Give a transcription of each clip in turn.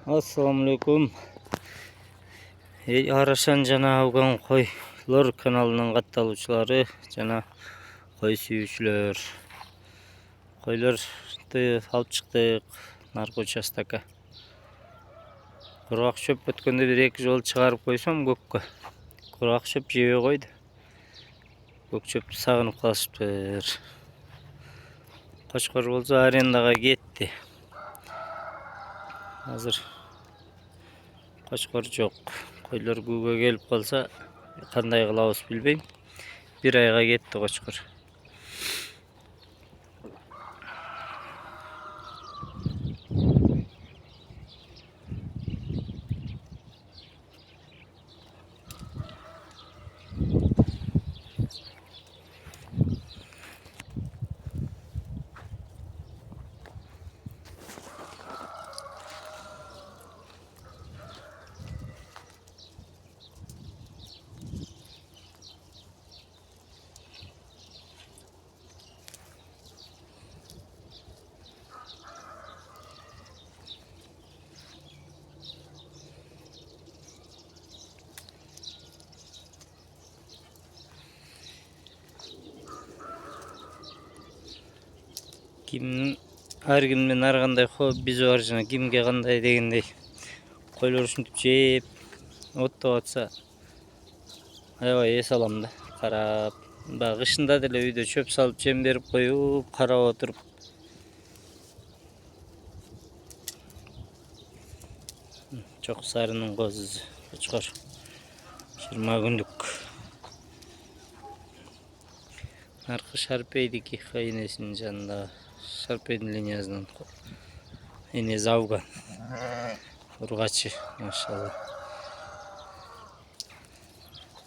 Assalamu alaikum. Araşan jana Afgan Koylar kanalının kattaloçları jana koy süyүүчүлөр. Koylardy alıp çykdyk narko участокка. Kurak çöp ötkönde bir iki jol çıkarıp koysam kökкө. Kurak çöp jebe koydu. Kök çöptü sagınıp kalıptır. Koçkor bolsa arendaga ketti. Hazır Koçkor jok. Koylar güge gelip kalsa kanday kılabız bilbeyim. Bir ayga ketdi Koçkor. Kim her kimden her kanday biz var jana kimge kanday degendey koylar ушинтип жеп оттоп атса аябай эс алам да карап. Баягы кышында деле үйдө чөп салып жем берип коюп карап отуруп чок сарынын козусу Koçkor 20 күндүк. Аркы Шарпейдики кайнесинин жанында. Шарпейдин линиясынан энеси Афган. Ургачы, машалла.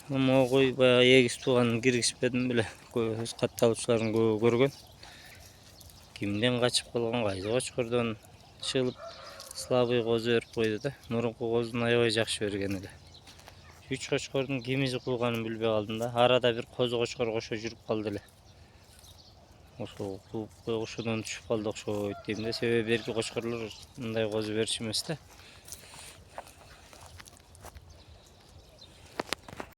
Ama koy bayağı егиз туганын киргизбедим беле. Көз катталуучуларын көп көргөн. Кимден качып калган, кайсы Koçkorдон чыгып слабый козу берип койду да. Мурунку козун аябай жакшы берген эле. 3 Koçkorдун кимизи кууганын билбей калдым да. Арада bir козу Koçkor кошо жүрүп калды эле. Ошодон түшүп калды окшойт дейм да. Себеби берки Koçkorлор мындай козу бериши эмес да.